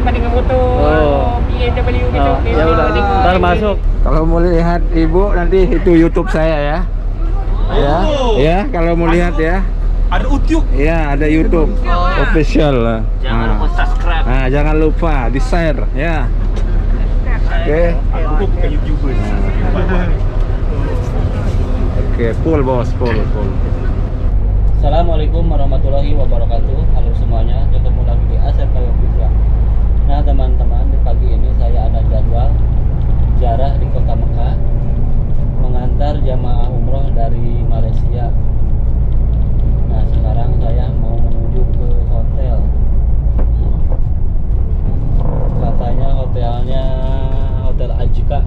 depan dengan motor BMW gitu. Ya udah, ntar masuk. Kalau mau lihat ibu nanti itu YouTube saya ya. Ya, kalau mau lihat ya. Ada YouTube. Ya, ada YouTube official. Jangan lupa subscribe. Nah, jangan lupa di share ya. Oke. Aku bukan YouTuber. Oke, full bos, full. Assalamualaikum warahmatullahi wabarakatuh. Halo semuanya, ketemu lagi di Asep Kayo Official. Nah teman-teman, di pagi ini saya ada jadwal ziarah di kota Mekah, mengantar jamaah umroh dari Malaysia. Nah sekarang saya mau menuju ke hotel. Katanya hotelnya Hotel Ajika.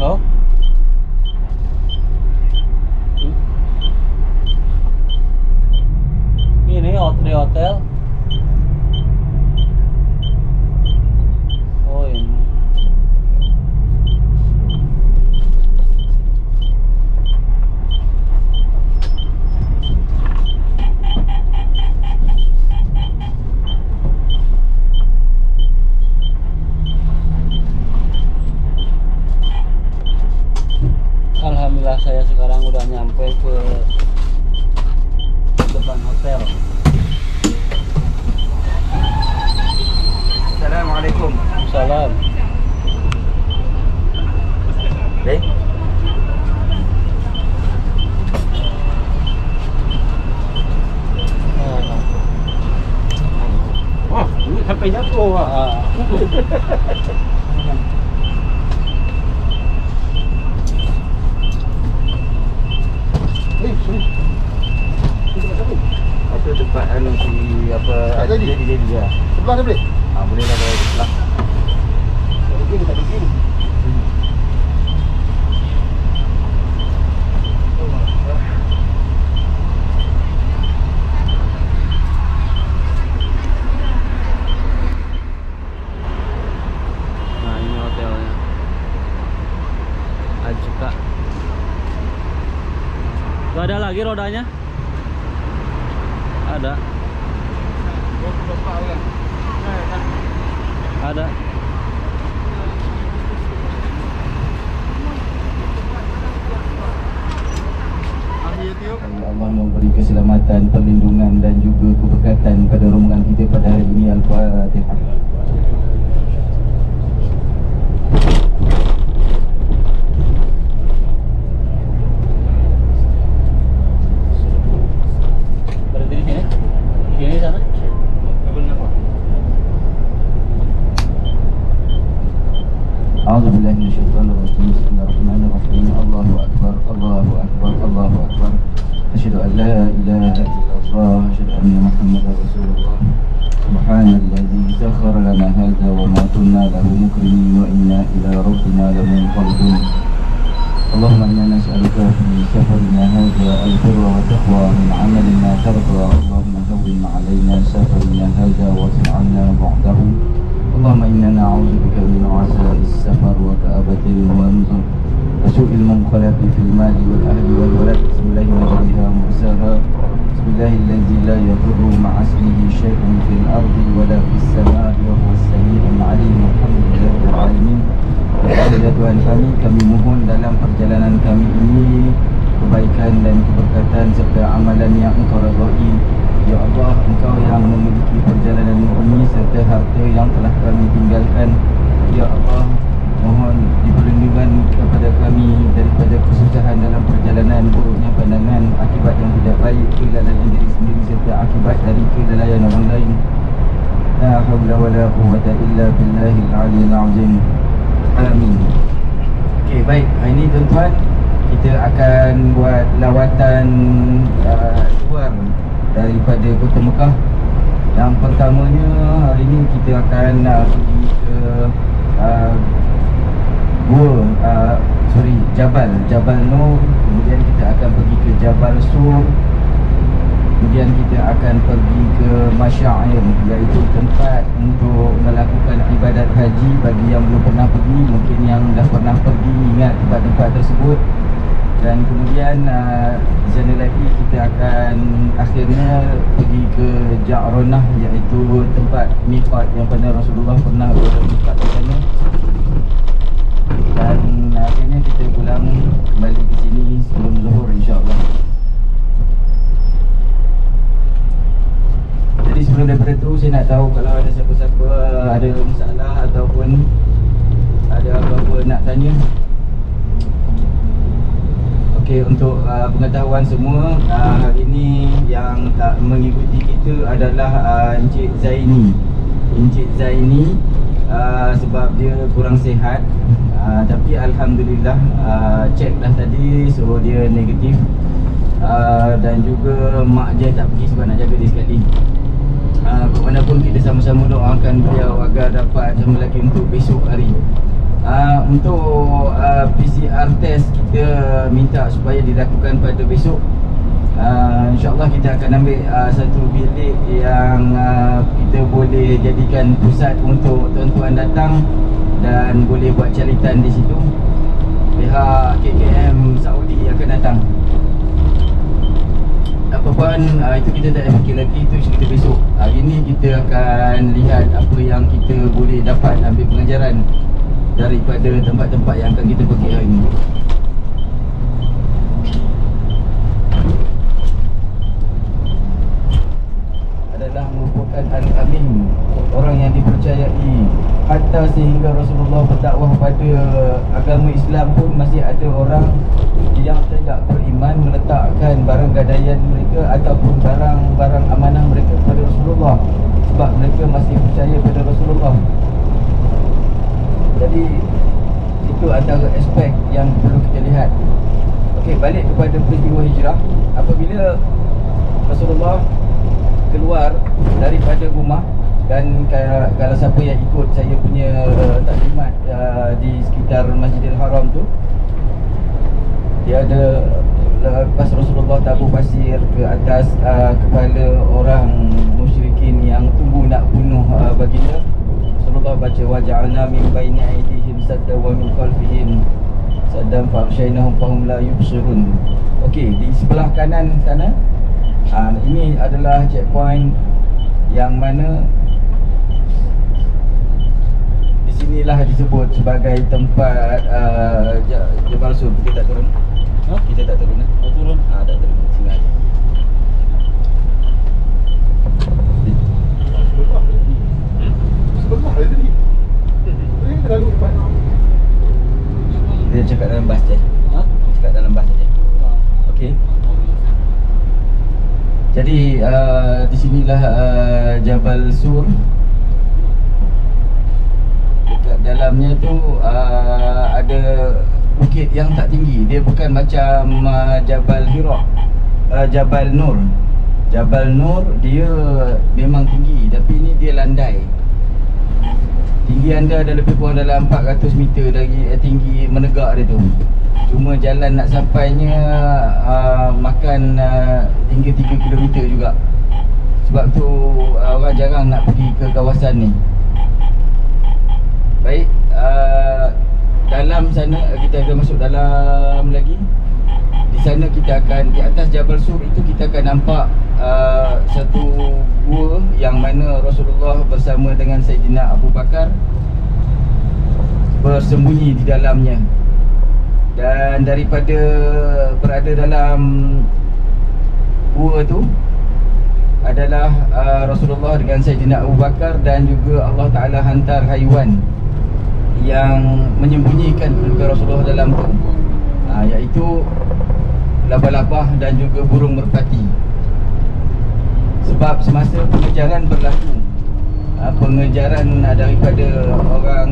Halo? Ini di hotel. Oh ini. Alhamdulillah saya sekarang udah nyampe ke depan hotel. Assalamualaikum. Salam. Oh, ini sampai jatuh. Itu tempat anu si apa dia dia. Sebelah dia boleh? Boleh lah kalau sebelah. Ini tak begini. Nah ini hotelnya Ajika. Gak ada lagi rodanya? Ada. Ada. Allah memberi keselamatan, perlindungan dan juga keberkatan pada rombongan kita pada hari ini. Al-Fatihah. Berhenti di sini? Di sini sana? A'udzubillahi minasyaitonir rajim. Bismillahirrahmanirrahim. Allahu akbar, Allahu akbar, Allahu akbar. Asyhadu an la ilaha illallah, asyhadu anna Muhammadar Rasulullah. Subhanalladzi sakhkhara lana hadza wa ma kunna lahu muqrinin wa inna ila rabbina lamunqalibun. Allahumma inna nas'aluka fi safarina hadza al-birra wa taqwa min 'amalin ma tarda. Allahumma hawwin 'alaina safarina hadza wa taj'alna ba'dahu. اللهم إنا نعوذ بك من عساء السفر وكآبة المنظر وسوء المنقلب في المال والأهل والولد. بسم الله مجريها مرساها. بسم الله الذي لا يضر مع اسمه شيء في الأرض ولا في السماء وهو السميع العليم. Alhamdulillah rabbil alamin. Ya Tuhan kami mohon dalam perjalanan kami ini kebaikan dan keberkatan serta amalan yang Engkau redai. Ya Allah, Engkau yang memiliki perjalanan ini serta harta yang telah kami tinggalkan. Ya Allah, mohon diperlindungan kepada kami daripada kesusahan dalam perjalanan, buruknya pandangan, akibat yang tidak baik, kelalaian diri sendiri serta akibat dari kelalaian orang lain. La haula wala quwwata illa billahil aliyyil azim. Amin. Okey, baik. Hari ini tuan-tuan, kita akan buat lawatan luar daripada Kota Mekah. Yang pertamanya hari ini kita akan pergi ke Jabal Nur. Kemudian kita akan pergi ke Jabal Sur. Kemudian kita akan pergi ke Masyair, iaitu tempat untuk melakukan ibadat haji. Bagi yang belum pernah pergi, mungkin yang dah pernah pergi ingat tempat-tempat tersebut. Dan kemudian di sana lagi kita akan akhirnya pergi ke Ja'ronah, iaitu tempat miqat yang pernah Rasulullah pernah bermiqat di sana. Dan akhirnya kita pulang kembali ke sini sebelum zuhur, insya-Allah. Jadi sebelum daripada tu, saya nak tahu kalau ada siapa-siapa ada masalah ataupun ada apa-apa nak tanya. Okey, untuk pengetahuan semua, hari ini yang tak mengikuti kita adalah Encik Zaini. Encik Zaini sebab dia kurang sihat, tapi Alhamdulillah check dah tadi, so dia negatif. Dan juga mak dia tak pergi sebab nak jaga dia sekali. Ke mana pun kita sama-sama doakan beliau agar dapat sama lagi untuk besok hari. Untuk PCR test kita minta supaya dilakukan pada besok. InsyaAllah kita akan ambil satu bilik yang kita boleh jadikan pusat untuk tuan-tuan datang dan boleh buat calitan di situ. Pihak KKM Saudi akan datang. Apa pun itu kita tak payah fikir lagi, itu cerita besok. Hari ni kita akan lihat apa yang kita boleh dapat ambil pengajaran daripada tempat-tempat yang akan kita pergi hari ni. Adalah merupakan Al-Amin, orang yang dipercayai, hatta sehingga Rasulullah berdakwah pada agama Islam pun masih ada orang yang tidak beriman meletakkan barang gadaian mereka ataupun barang-barang amanah mereka kepada Rasulullah, sebab mereka masih percaya pada Rasulullah. Jadi itu antara aspek yang perlu kita lihat. Okey, balik kepada peristiwa hijrah. Apabila Rasulullah keluar daripada rumah, dan kalau siapa yang ikut saya punya taklimat di sekitar Masjidil Haram tu, dia ada lepas Rasulullah tabur pasir ke atas kepala orang musyrikin yang tunggu nak bunuh baginda. Rasulullah baca waja'alna min baini aydihim sadda wa min khalfihim saddan fa'shaynahum fahum la yubsirun. Okey, di sebelah kanan sana ini adalah checkpoint yang mana di sinilah disebut sebagai tempat Jabal Sur. Kita tak turun. Kita tak turun. Tak turun. Tak turun. Sini aja. Sebelah dia tadi. Ini terlalu depan. Dia cakap dalam bas je. Cakap dalam bas saja. Okey. Jadi di sinilah Jabal Sur. Dekat dalamnya tu ada bukit yang tak tinggi. Dia bukan macam Jabal Hira, Jabal Nur. Jabal Nur dia memang tinggi, tapi ini dia landai. Tinggi anda ada lebih kurang dalam 400 meter dari tinggi menegak dia tu. Cuma jalan nak sampainya makan hingga 3 km juga. Sebab tu orang jarang nak pergi ke kawasan ni. Baik, dalam sana kita akan masuk dalam lagi. Di sana kita akan, di atas Jabal Sur itu kita akan nampak satu gua yang mana Rasulullah bersama dengan Sayyidina Abu Bakar bersembunyi di dalamnya. Dan daripada berada dalam gua tu adalah Rasulullah dengan Sayyidina Abu Bakar, dan juga Allah Ta'ala hantar haiwan yang menyembunyikan kedudukan Rasulullah dalam tu, iaitu labah-labah dan juga burung merpati. Sebab semasa pengejaran berlaku, pengejaran daripada orang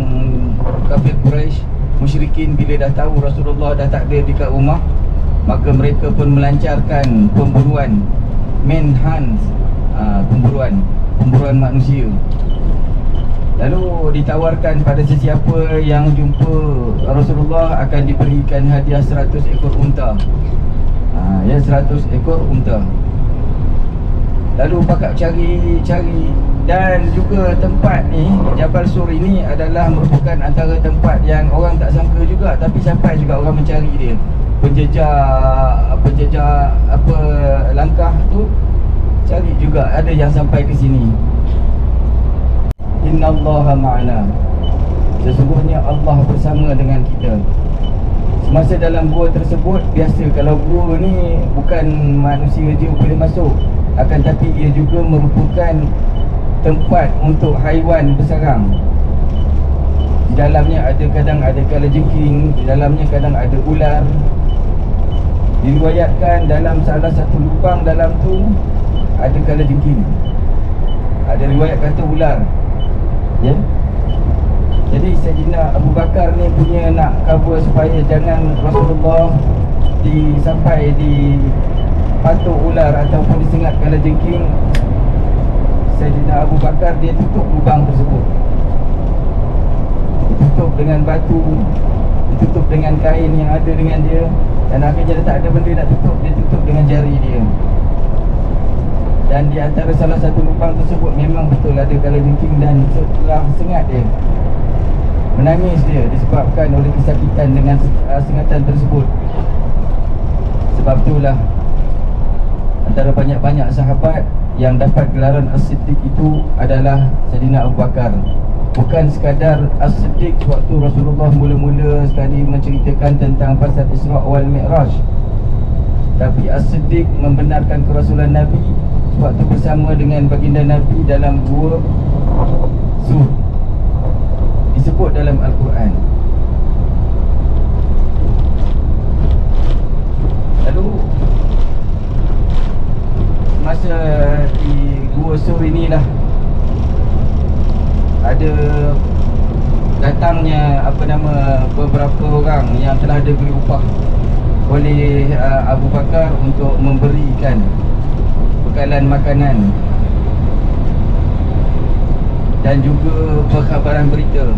kafir Quraisy, musyrikin, bila dah tahu Rasulullah dah tak ada dekat rumah, maka mereka pun melancarkan pemburuan, manhunt, pemburuan manusia. Lalu ditawarkan pada sesiapa yang jumpa Rasulullah akan diberikan hadiah 100 ekor unta. 100 ekor unta. Lalu pakak cari dan juga tempat ni Jabal Sur ini adalah merupakan antara tempat yang orang tak sangka juga, tapi sampai juga orang mencari dia. Penjejak apa langkah tu cari juga, ada yang sampai ke sini. Innallaha ma'ana, sesungguhnya Allah bersama dengan kita. Semasa dalam gua tersebut, biasa kalau gua ni bukan manusia je boleh masuk, akan tapi ia juga merupakan tempat untuk haiwan bersarang. Di dalamnya kadang ada kalajengking, di dalamnya kadang ada ular. Diriwayatkan dalam salah satu lubang dalam tu ada kalajengking, ada riwayat kata ular. Ya. Jadi Sayyidina Abu Bakar ni punya nak cover supaya jangan Rasulullah sampai di patuk ular ataupun disengat kalajengking. Sayyidina Abu Bakar dia tutup lubang tersebut, ditutup dengan batu, ditutup dengan kain yang ada dengan dia, dan akhirnya dia tak ada benda nak tutup, dia tutup dengan jari dia. Dan di antara salah satu lubang tersebut memang betul ada kalajengking, dan setelah sengat dia menangis dia disebabkan oleh kesakitan dengan sengatan tersebut. Sebab itulah antara banyak-banyak sahabat yang dapat gelaran As-Siddiq itu adalah Sayyidina Abu Bakar. Bukan sekadar As-Siddiq waktu Rasulullah mula-mula sekali menceritakan tentang pasal Isra' wal Mi'raj, tapi As-Siddiq membenarkan kerasulan Nabi waktu bersama dengan baginda Nabi dalam gua Sur, disebut dalam Al-Quran. Lalu masa di Gua Sur inilah ada datangnya beberapa orang yang telah diberi upah oleh Abu Bakar untuk memberikan bekalan makanan dan juga perkhabaran berita.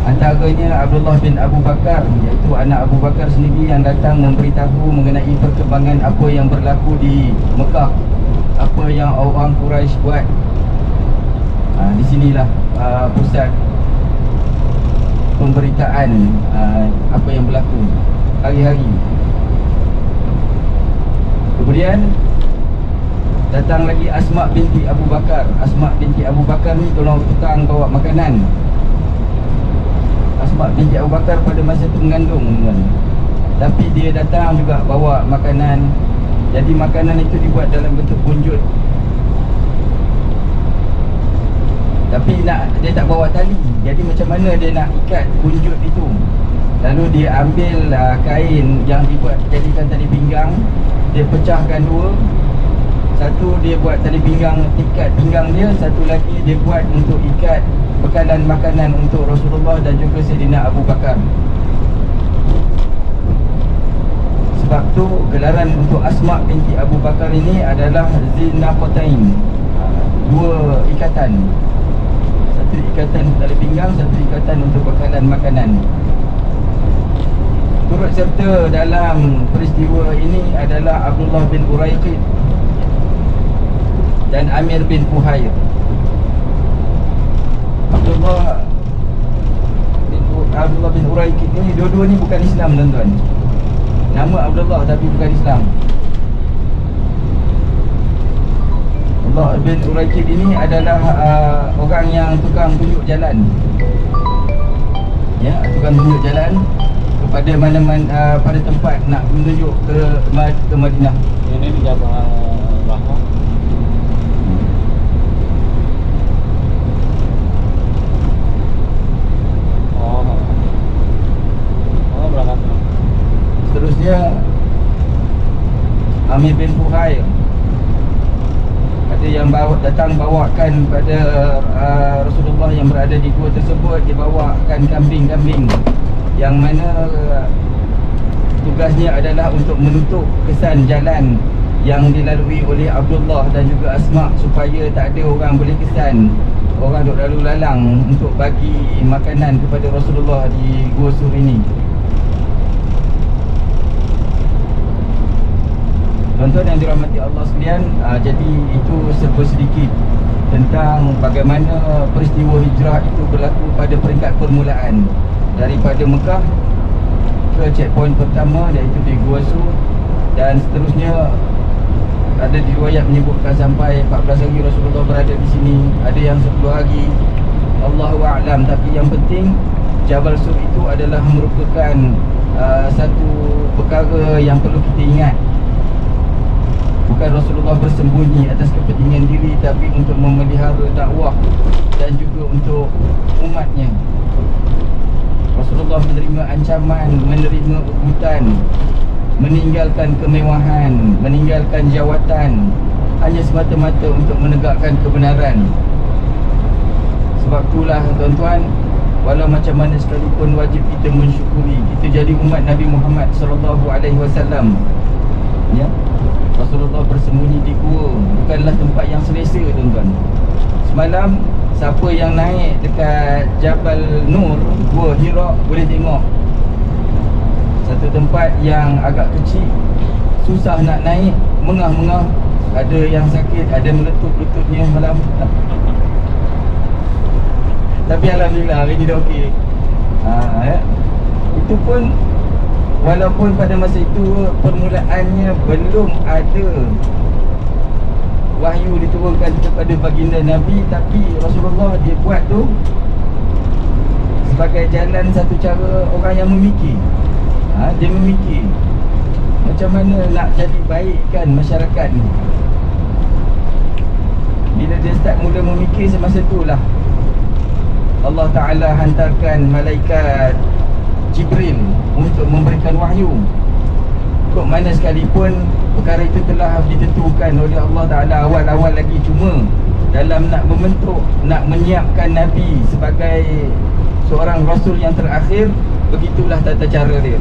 Antaranya Abdullah bin Abu Bakar, iaitu anak Abu Bakar sendiri, yang datang memberitahu mengenai perkembangan apa yang berlaku di Mekah, apa yang orang Quraisy buat. Di sinilah pusat pemberitaan apa yang berlaku hari-hari. Kemudian datang lagi Asma binti Abu Bakar. Asma binti Abu Bakar ni tolong tukang bawa makanan. Asma binti Abu Bakar pada masa itu mengandung, tapi dia datang juga bawa makanan. Jadi makanan itu dibuat dalam bentuk punjut, tapi dia tak bawa tali. Jadi macam mana dia nak ikat punjut itu? Lalu dia ambil kain yang dibuat jadikan tali pinggang, dia pecahkan dua. Satu dia buat tali pinggang, ikat pinggang dia. Satu lagi dia buat untuk ikat bekalan makanan untuk Rasulullah dan juga Sayyidina Abu Bakar. Sebab tu gelaran untuk Asma binti Abu Bakar ini adalah Zinaqatain, dua ikatan. Satu ikatan tali pinggang, satu ikatan untuk bekalan makanan. Turut serta dalam peristiwa ini adalah Abdullah bin Uraiqid dan Amir bin Fuhair. Abdullah bin Uraiqid ni, dua-dua ni bukan Islam, tuan-tuan. Nama Abdullah tapi bukan Islam. Abdullah bin Uraiqid ini adalah orang yang tukang tunjuk jalan. Ya, tukang tunjuk jalan kepada mana-mana, pada tempat nak menunjuk ke Madinah. Ini di Jabal Rahmah. Berangkat. Seterusnya Amir bin Fuhair, ada yang datang bawakan pada Rasulullah yang berada di gua tersebut. Dia bawakan kambing-kambing yang mana tugasnya adalah untuk menutup kesan jalan yang dilalui oleh Abdullah dan juga Asma, supaya tak ada orang boleh kesan orang duk lalu lalang untuk bagi makanan kepada Rasulullah di Gua Sur ini. Tuan-tuan yang dirahmati Allah sekalian, jadi itu serba sedikit tentang bagaimana peristiwa hijrah itu berlaku pada peringkat permulaan daripada Mekah ke checkpoint pertama, iaitu di Gua Sur, dan seterusnya. Ada riwayat menyebutkan sampai 14 hari Rasulullah berada di sini, ada yang 10 hari, Allahu a'lam. Tapi yang penting Jabal Sur itu adalah merupakan satu perkara yang perlu kita ingat. Bukan Rasulullah bersembunyi atas kepentingan diri, tapi untuk memelihara dakwah dan juga untuk umatnya. Rasulullah menerima ancaman, menerima ugutan, meninggalkan kemewahan, meninggalkan jawatan, hanya semata-mata untuk menegakkan kebenaran. Sebab itulah tuan-tuan, walau macam mana sekalipun wajib kita mensyukuri kita jadi umat Nabi Muhammad SAW. Ya, Rasulullah bersembunyi di gua, bukanlah tempat yang selesa tuan-tuan. Semalam siapa yang naik dekat Jabal Nur, Gua Hira, boleh tengok satu tempat yang agak kecil, susah nak naik, mengah-mengah, ada yang sakit, ada meletup lututnya malam. Tapi alhamdulillah hari ni dah okey. Itu pun walaupun pada masa itu permulaannya belum ada wahyu diturunkan kepada baginda Nabi, tapi Rasulullah dia buat tu sebagai jalan satu cara orang yang memikir. Dia memikir macam mana nak jadi baikkan masyarakat ni. Bila dia start mula memikir, semasa itulah Allah Ta'ala hantarkan malaikat Jibril untuk memberikan wahyu. Kok mana sekalipun perkara itu telah ditentukan oleh Allah Ta'ala awal-awal lagi, cuma dalam nak membentuk, nak menyiapkan Nabi sebagai seorang Rasul yang terakhir, begitulah tata cara dia.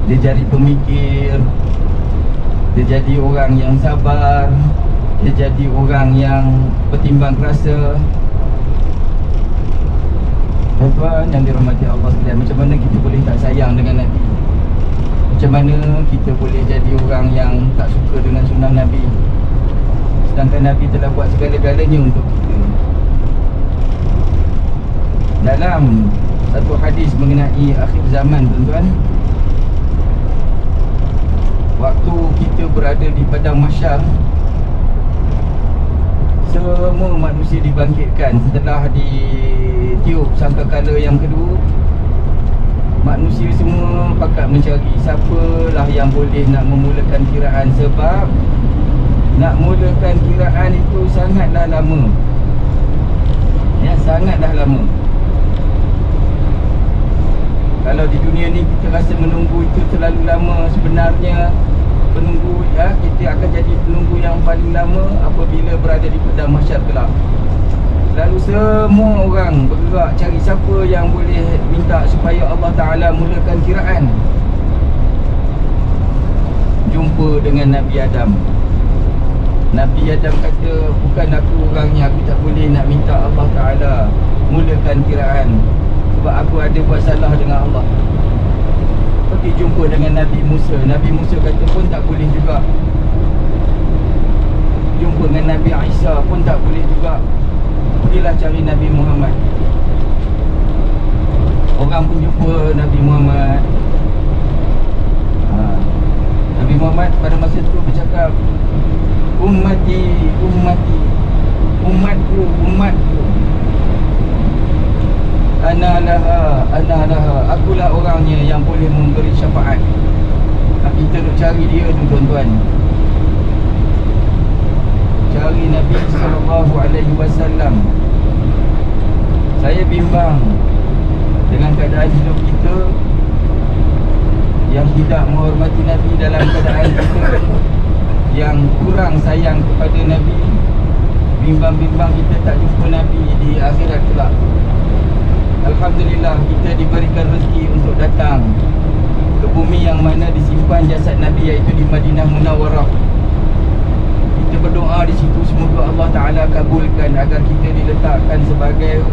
Dia jadi pemikir, dia jadi orang yang sabar, dia jadi orang yang bertimbang rasa. Tuan-tuan yang dirahmati Allah sekalian, macam mana kita boleh tak sayang dengan Nabi? Macam mana kita boleh jadi orang yang tak suka dengan sunnah Nabi, sedangkan Nabi telah buat segala-galanya untuk kita. Dalam satu hadis mengenai akhir zaman tuan-tuan, waktu kita berada di padang mahsyar, semua manusia dibangkitkan setelah ditiup sangkakala yang kedua. Manusia semua pakat mencari siapalah yang boleh nak memulakan kiraan, sebab nak mulakan kiraan itu sangatlah lama. Ya, sangatlah lama. Kalau di dunia ni kita rasa menunggu itu terlalu lama, sebenarnya penunggu, kita akan jadi penunggu yang paling lama apabila berada di padang mahsyar kelak. Lalu semua orang bergerak cari siapa yang boleh minta supaya Allah Ta'ala mulakan kiraan. Jumpa dengan Nabi Adam. Nabi Adam kata, bukan aku orangnya, aku tak boleh nak minta Allah Ta'ala mulakan kiraan, sebab aku ada buat salah dengan Allah. Pergi jumpa dengan Nabi Musa. Nabi Musa kata pun tak boleh juga. Jumpa dengan Nabi Isa pun tak boleh juga. Pergilah cari Nabi Muhammad. Orang pun jumpa Nabi Muhammad. Nabi Muhammad pada masa itu bercakap, ummati, ummati, umatku, umatku, ana laha, akulah orangnya yang boleh memberi syafaat. Kita nak cari dia tu tuan-tuan, cari Nabi SAW. Saya bimbang dengan keadaan hidup kita yang tidak menghormati Nabi, dalam keadaan kita yang kurang sayang kepada Nabi. Bimbang-bimbang kita tak jumpa Nabi di akhirat kelak. Alhamdulillah, kita diberikan rezeki untuk datang ke bumi yang mana disimpan jasad Nabi, iaitu di Madinah Munawwarah. Kita berdoa di situ, semoga Allah Ta'ala kabulkan agar kita diletakkan sebagai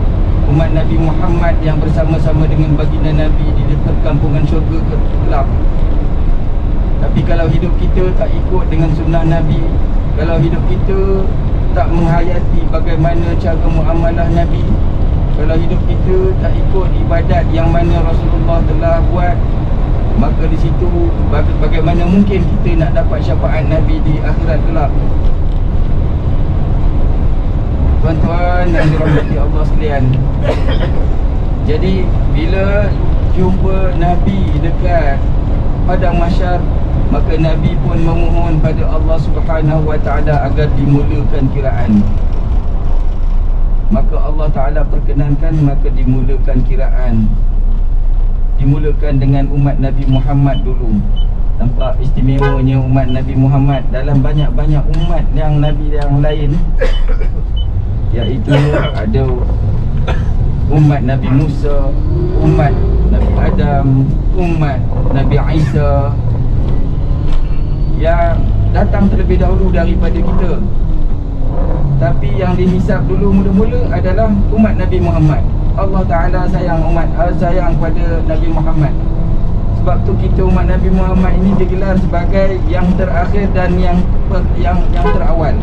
umat Nabi Muhammad yang bersama-sama dengan baginda Nabi di dekat kampungan syurga kelak. Tapi kalau hidup kita tak ikut dengan sunnah Nabi, kalau hidup kita tak menghayati bagaimana cara muamalah Nabi, kalau hidup kita tak ikut ibadat yang mana Rasulullah telah buat, maka di situ bagaimana mungkin kita nak dapat syafaat Nabi di akhirat kelak. Tuan-tuan yang dirahmati Allah sekalian, jadi bila jumpa Nabi dekat padang mahsyar, maka Nabi pun memohon pada Allah Subhanahu wa taala agar dimulakan kiraan. Maka Allah Taala perkenankan, maka dimulakan kiraan. Dimulakan dengan umat Nabi Muhammad dulu. Nampak istimewanya umat Nabi Muhammad dalam banyak-banyak umat yang Nabi yang lain, iaitu ada umat Nabi Musa, umat Nabi Adam, umat Nabi Isa yang datang terlebih dahulu daripada kita. Tapi yang dihisap dulu mula-mula adalah umat Nabi Muhammad. Allah Ta'ala sayang sayang pada Nabi Muhammad. Sebab tu kita umat Nabi Muhammad ini digelar sebagai yang terakhir dan yang terawal.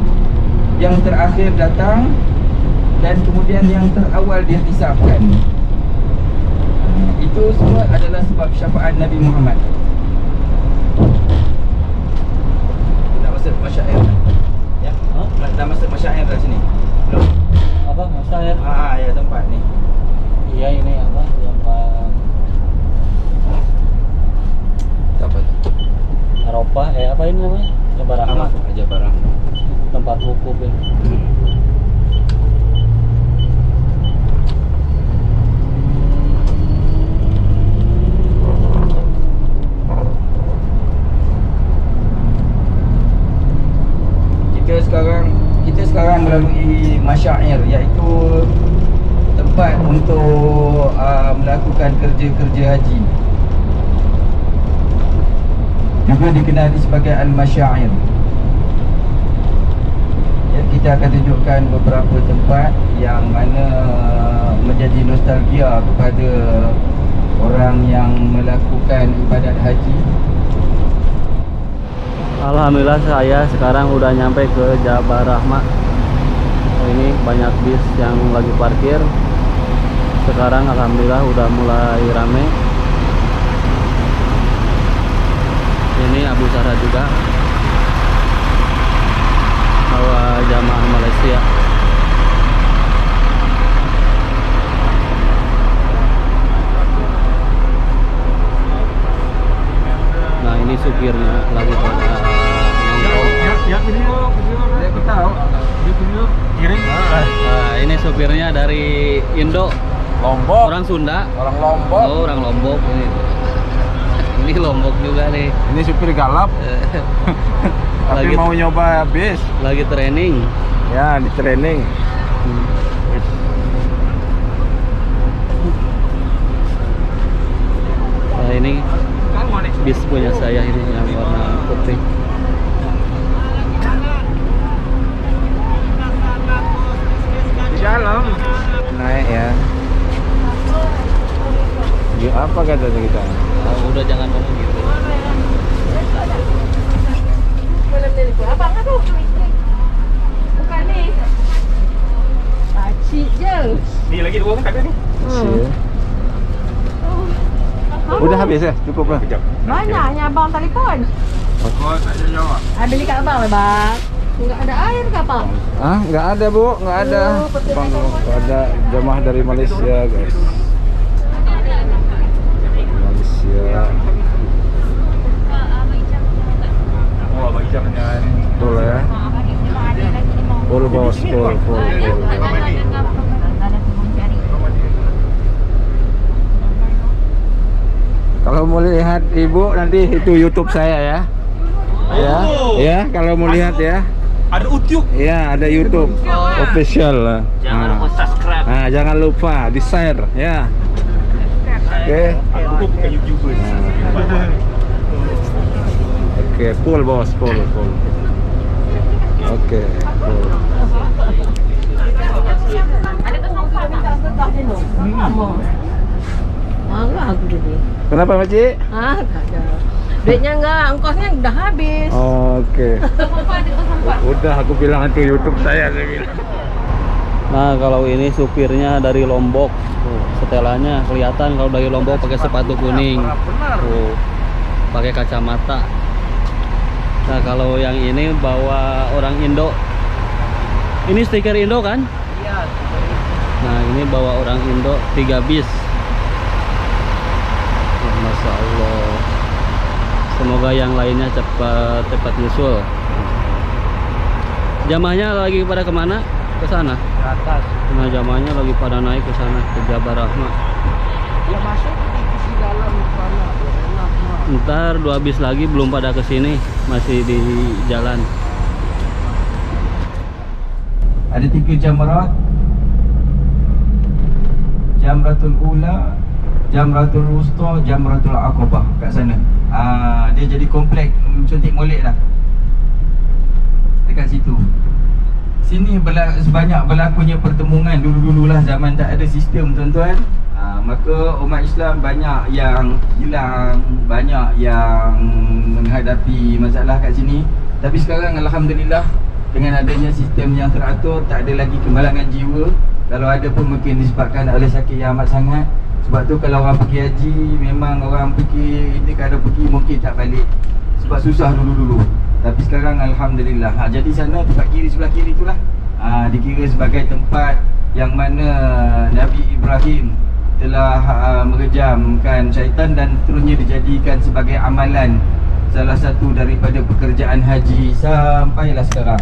Yang terakhir datang dan kemudian yang terawal dihisapkan. Itu semua adalah sebab syafaat Nabi Muhammad. Nak masuk masyair kan? Ya? Dah masuk masyair kat sini? Belum? Apa masyair? Ya tempat ni. Iya ini apa yang Apa tu? Arafah, apa ini namanya? Jabal Rahmah. Jabal Rahmah. Tempat wukuf ini. Kita sekarang melalui masyair, iaitu tempat untuk melakukan kerja-kerja haji. Juga dikenali sebagai al-masyair. Ya, kita akan tunjukkan beberapa tempat yang mana menjadi nostalgia kepada orang yang melakukan ibadat haji. Alhamdulillah saya sekarang udah nyampe ke Jabal Rahmah. Ini banyak bis yang lagi parkir. Sekarang alhamdulillah udah mulai rame. Ini Abu Sarah juga bawa jamaah Malaysia. Nah ini supirnya lagi pada Ya video saya tahu. Video kirim. Nah, ini supirnya dari Indo. Lombok. Orang Sunda. Orang Lombok. Oh, orang Lombok ini. Ini Lombok juga nih. Ini supir galap. Tapi Lagi- mau nyoba bis. Lagi training. Ya, di training. Nah, ini bis punya saya ini yang warna putih. Di dalam. Naik ya. Apa kata kita? Udah jangan ngomong gitu. Abang tu. Bukan ni. Pakcik je. Ni lagi dua kan tak ada ni? Udah habis ya? Cukup lah. Kejap. Banyaknya abang telefon. Oh, tak ada jawab. Beli kat abang lah bang. Enggak ada air ke abang? Ah, nggak ada bu, nggak ada. Bang, ada jemaah dari Malaysia guys. Malaysia. Oh, bagi jam dengan Full ya. Full bos, full. Kalau mau lihat ibu nanti itu YouTube saya ya. Ya, ya kalau mau lihat ya. ada utyuk. Ya, ada YouTube official lah. Jangan lupa subscribe. Nah, jangan lupa di share ya. Oke. Aku bukan YouTuber. Oke, full bos, full. Oke, full. Ada tu sampai minta sedap ni tu. Marah aku jadi. Kenapa Makcik? Tak ada. Duitnya enggak, ongkosnya udah habis. Oke. Sempat itu sempat. Udah aku bilang itu YouTube saya bilang. Nah, kalau ini supirnya dari Lombok. Tuh, setelannya kelihatan kalau dari Lombok pakai sepatu kuning. Tuh, pakai kacamata. Nah, kalau yang ini bawa orang Indo. Ini stiker Indo kan? Iya. Nah, ini bawa orang Indo 3 bis. Masya Allah. Semoga yang lainnya cepat nyusul. Jamaahnya lagi pada kemana? Ke sana. Ke atas. Nah, jamaahnya lagi pada naik ke sana ke Jabal Rahmah. Ya masuk di dalam sana. Enak mah. Ntar 2 bis lagi belum pada ke sini, masih di jalan. Ada 3 jamrat. Jamratul Ula, Jamratul Wusta, Jamratul Aqabah kat sana. Dia jadi komplek Contik Molek dah. Dekat situ. Sini sebanyak berlakunya pertemuan dulu-dululah zaman tak ada sistem tuan-tuan. Maka umat Islam banyak yang hilang, banyak yang menghadapi masalah kat sini. Tapi sekarang alhamdulillah dengan adanya sistem yang teratur, tak ada lagi kemalangan jiwa. Kalau ada pun mungkin disebabkan oleh sakit yang amat sangat. Sebab tu kalau orang pergi haji, memang orang pergi, ini kalau pergi mungkin tak balik. Sebab susah dulu-dulu. Tapi sekarang alhamdulillah. Jadi sana tempat kiri, sebelah kiri itulah dikira sebagai tempat yang mana Nabi Ibrahim telah merejamkan syaitan dan seterusnya dijadikan sebagai amalan salah satu daripada pekerjaan haji sampailah sekarang.